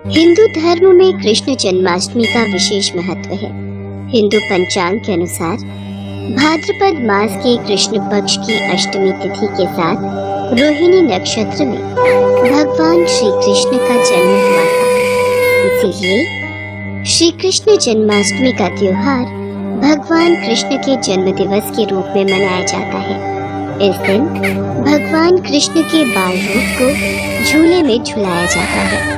हिंदू धर्म में कृष्ण जन्माष्टमी का विशेष महत्व है। हिंदू पंचांग के अनुसार भाद्रपद मास के कृष्ण पक्ष की अष्टमी तिथि के साथ रोहिणी नक्षत्र में भगवान श्री कृष्ण का जन्म हुआ था। इसीलिए श्री कृष्ण जन्माष्टमी का त्योहार भगवान कृष्ण के जन्म दिवस के रूप में मनाया जाता है। इस दिन भगवान कृष्ण के बाल रूप को झूले में झुलाया जाता है।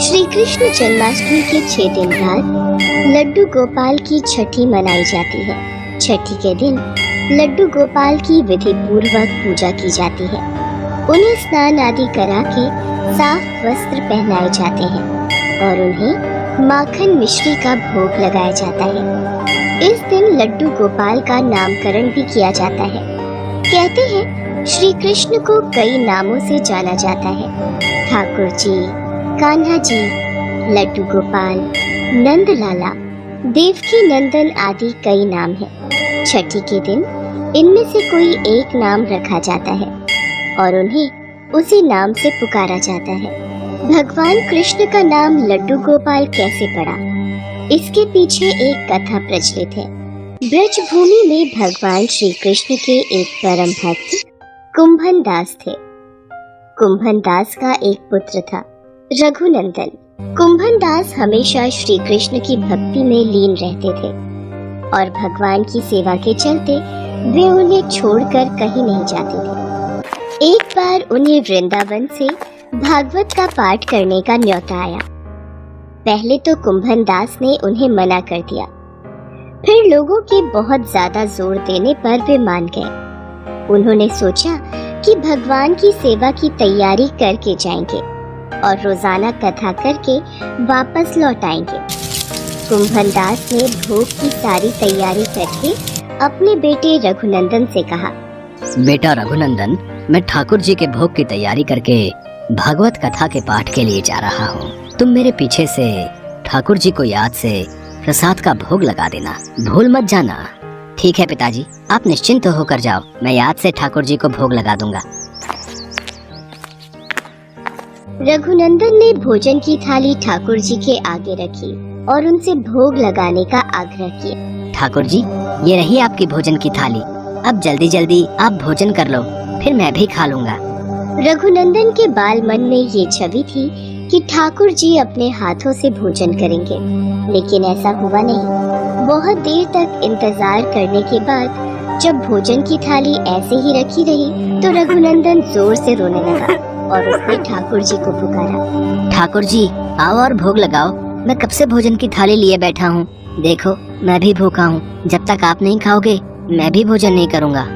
श्री कृष्ण जन्माष्टमी के 6 दिन बाद लड्डू गोपाल की छठी मनाई जाती है। छठी के दिन लड्डू गोपाल की विधि पूर्वक पूजा की जाती है। उन्हें स्नान आदि करा के साफ वस्त्र पहनाए जाते हैं और उन्हें माखन मिश्री का भोग लगाया जाता है। इस दिन लड्डू गोपाल का नामकरण भी किया जाता है। कहते हैं श्री कृष्ण को कई नामों से जाना जाता है। ठाकुर जी, कान्हा जी, लड्डू गोपाल, नंद लाला, देवकी नंदन आदि कई नाम हैं। छठी के दिन इनमें से कोई एक नाम रखा जाता है और उन्हें उसी नाम से पुकारा जाता है। भगवान कृष्ण का नाम लड्डू गोपाल कैसे पड़ा, इसके पीछे एक कथा प्रचलित है। ब्रज भूमि में भगवान श्री कृष्ण के एक परम भक्त कुंभन दास थे। कुंभन दास का एक पुत्र था, रघुनंदन। कुंभन दास हमेशा श्री कृष्ण की भक्ति में लीन रहते थे और भगवान की सेवा के चलते वे उन्हें छोड़कर कहीं नहीं जाते थे। एक बार उन्हें वृंदावन से भागवत का पाठ करने का न्योता आया। पहले तो कुंभन दास ने उन्हें मना कर दिया, फिर लोगों के बहुत ज्यादा जोर देने पर वे मान गए। उन्होंने सोचा कि भगवान की सेवा की तैयारी करके जाएंगे और रोजाना कथा करके वापस लौट आएंगे। कुंभन दास ने भोग की सारी तैयारी करके अपने बेटे रघुनंदन से कहा, बेटा रघुनंदन, मैं ठाकुर जी के भोग की तैयारी करके भागवत कथा के पाठ के लिए जा रहा हूँ। तुम मेरे पीछे से ठाकुर जी को याद से प्रसाद का भोग लगा देना, भूल मत जाना। ठीक है पिताजी, आप निश्चिंत होकर जाओ, मैं याद से ठाकुर जी को भोग लगा दूंगा। रघुनंदन ने भोजन की थाली ठाकुर जी के आगे रखी और उनसे भोग लगाने का आग्रह किया। ठाकुर जी, ये रही आपकी भोजन की थाली, अब जल्दी जल्दी आप भोजन कर लो, फिर मैं भी खा लूंगा। रघुनंदन के बाल मन में ये छवि थी कि ठाकुर जी अपने हाथों से भोजन करेंगे, लेकिन ऐसा हुआ नहीं। बहुत देर तक इंतजार करने के बाद जब भोजन की थाली ऐसे ही रखी रही तो रघुनंदन जोर से रोने लगा और उसने ठाकुर जी को पुकारा। ठाकुर जी, आओ और भोग लगाओ, मैं कब से भोजन की थाली लिए बैठा हूँ। देखो, मैं भी भूखा हूँ, जब तक आप नहीं खाओगे मैं भी भोजन नहीं करूँगा।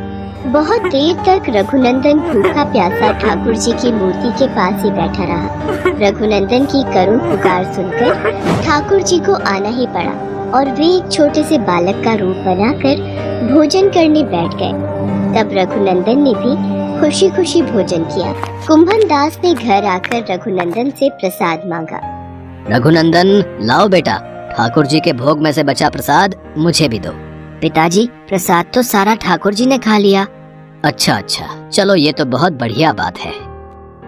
बहुत देर तक रघुनंदन भूखा प्यासा ठाकुर जी की मूर्ति के पास ही बैठा रहा। रघुनंदन की करुण पुकार सुनकर ठाकुर जी को आना ही पड़ा और वे एक छोटे से बालक का रूप बनाकर भोजन करने बैठ गए। तब रघुनंदन ने भी खुशी खुशी भोजन किया। कुंभन दास ने घर आकर रघुनंदन से प्रसाद मांगा। रघुनंदन, लाओ बेटा, ठाकुर जी के भोग में से बचा प्रसाद मुझे भी दो। पिताजी, प्रसाद तो सारा ठाकुर जी ने खा लिया। अच्छा, चलो ये तो बहुत बढ़िया बात है।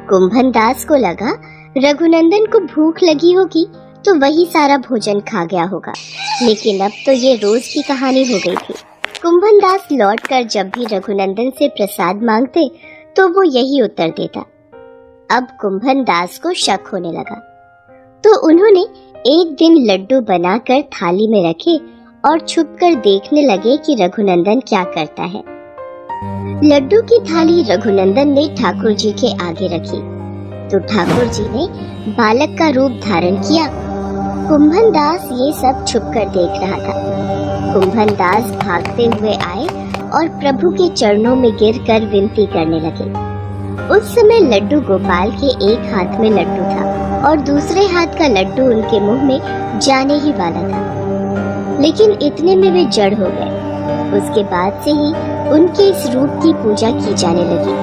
कुंभन दास को लगा रघुनंदन को भूख लगी होगी तो वही सारा भोजन खा गया होगा, लेकिन अब तो ये रोज की कहानी हो गई थी। कुंभन दास लौटकर जब भी रघुनंदन से प्रसाद मांगते तो वो यही उत्तर देता। अब कुंभन दास को शक होने लगा, तो उन्होंने एक दिन लड्डू बनाकर थाली में रखे और छुपकर देखने लगे कि रघुनंदन क्या करता है। लड्डू की थाली रघुनंदन ने ठाकुर जी के आगे रखी तो ठाकुर जी ने बालक का रूप धारण किया। कुंभन दास ये सब छुपकर देख रहा था। कुंभन दास भागते हुए आए और प्रभु के चरणों में गिरकर विनती करने लगे। उस समय लड्डू गोपाल के एक हाथ में लड्डू था और दूसरे हाथ का लड्डू उनके मुंह में जाने ही वाला था, लेकिन इतने में वे जड़ हो गए। उसके बाद से ही उनके इस रूप की पूजा की जाने लगी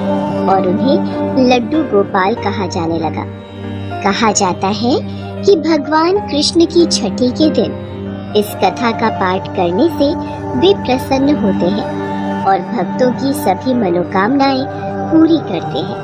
और उन्हें लड्डू गोपाल कहा जाने लगा। कहा जाता है कि भगवान कृष्ण की छठी के दिन इस कथा का पाठ करने से वे प्रसन्न होते हैं और भक्तों की सभी मनोकामनाएं पूरी करते हैं।